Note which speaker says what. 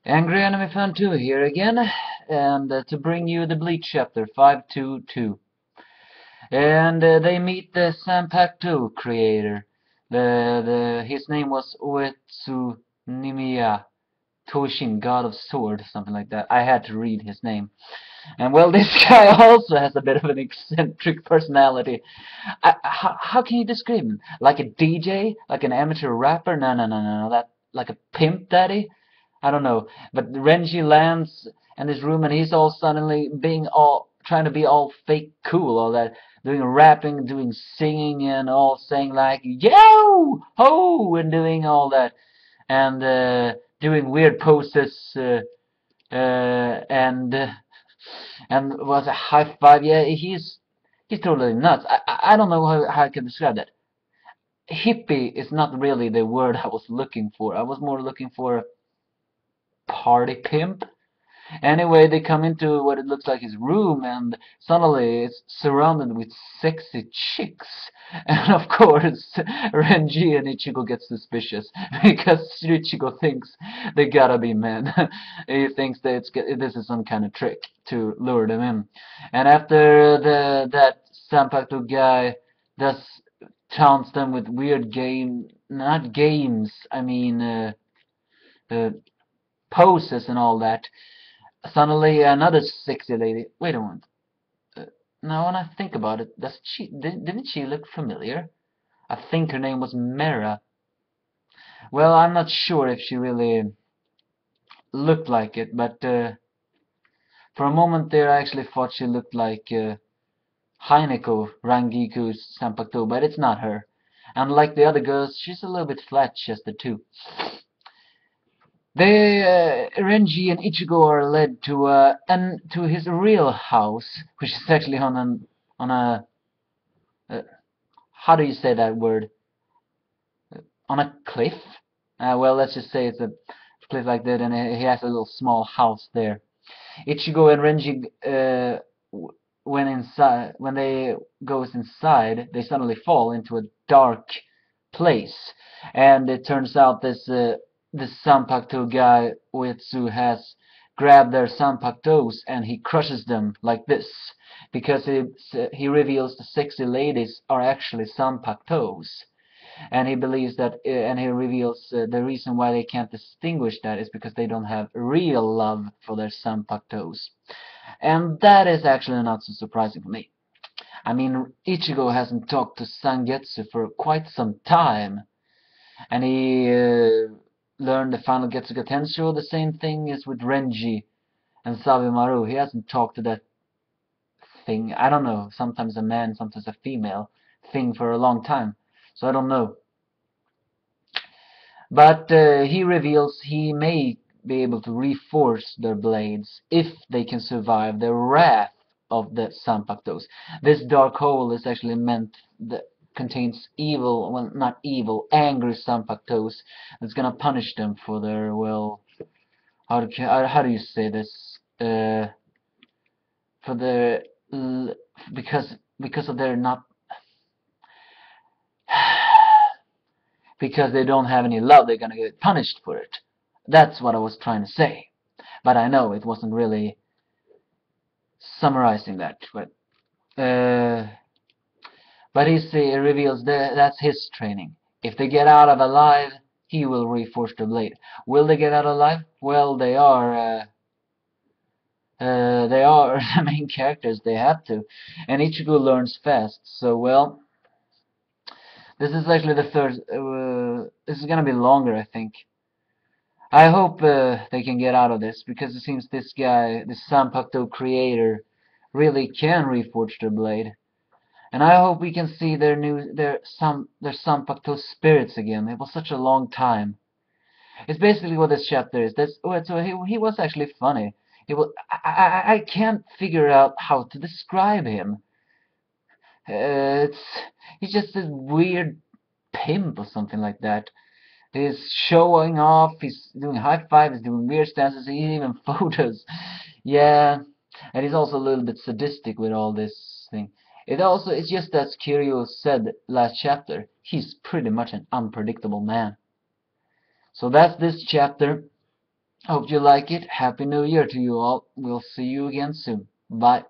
Speaker 1: Angry Anime Fan 2 here again, and to bring you the Bleach chapter 522. And they meet the Zanpakutō creator. His name was Ōetsu Nimaiya Toshin, God of Sword, something like that. I had to read his name. And well, this guy also has a bit of an eccentric personality. How can you describe him? Like a DJ? Like an amateur rapper? No. That like a pimp daddy? I don't know. But Renji lands in his room and he's all suddenly trying to be all fake cool, all that, doing rapping, doing singing, and all saying like yo ho and doing all that, and doing weird poses, and was a high five. Yeah, he's totally nuts. I don't know how I can describe that. Hippie is not really the word I was looking for. I was more looking for party pimp. Anyway, they come into what it looks like his room, and suddenly it's surrounded with sexy chicks. And of course, Renji and Ichigo get suspicious because Ichigo thinks they gotta be men. He thinks that this is some kind of trick to lure them in. And after that Zanpakutō guy does taunts them with weird not games, I mean poses and all that. Suddenly, another sexy lady. Wait a moment. Now, when I think about it, didn't she look familiar? I think her name was Mera. Well, I'm not sure if she really looked like it, but for a moment there, I actually thought she looked like Haneko Rangiku's Zanpakutō, but it's not her. And like the other girls, she's a little bit flat-chested too. Renji and Ichigo are led to his real house, which is actually on a how do you say that word? On a cliff? Well, let's just say it's a cliff like that, and he has a little small house there. Ichigo and Renji, when they goes inside, they suddenly fall into a dark place, and it turns out this Zanpakutō guy, Ōetsu, has grabbed their Zanpakutos and he crushes them like this, because he reveals the sexy ladies are actually Zanpakutos, and he believes that, and he reveals the reason why they can't distinguish that is because they don't have real love for their Zanpakutos, and that is actually not so surprising for me. I mean, Ichigo hasn't talked to Zangetsu for quite some time, and he learned the final Getsuga Tensho. The same thing is with Renji and Sabimaru. He hasn't talked to that thing, I don't know, sometimes a man, sometimes a female thing, for a long time. So I don't know. But he reveals he may be able to reforce their blades if they can survive the wrath of the Zanpakutos. This dark hole is actually meant that contains evil, well, not evil, angry Zanpakutos that's gonna punish them for their, well, how do you say this? For their, because of their not, because they don't have any love, they're gonna get punished for it. That's what I was trying to say. But I know it wasn't really summarizing that, but he reveals that's his training. If they get out of alive, he will reforge the blade. Will they get out alive? Well, they are the main characters. They have to, and Ichigo learns fast. So, well, this is actually the third. This is gonna be longer, I think. I hope they can get out of this, because it seems this guy, this Zanpakutō creator, really can reforge their blade. And I hope we can see their Zanpakutō spirits again. It was such a long time. It's basically what this chapter is. So he was actually funny. I can't figure out how to describe him. He's just a weird pimp or something like that. He's showing off. He's doing high five. He's doing weird stances. He's even photos. Yeah, and he's also a little bit sadistic with all this thing. It's just as Kiryu said last chapter, he's pretty much an unpredictable man. So that's this chapter. Hope you like it. Happy New Year to you all. We'll see you again soon. Bye.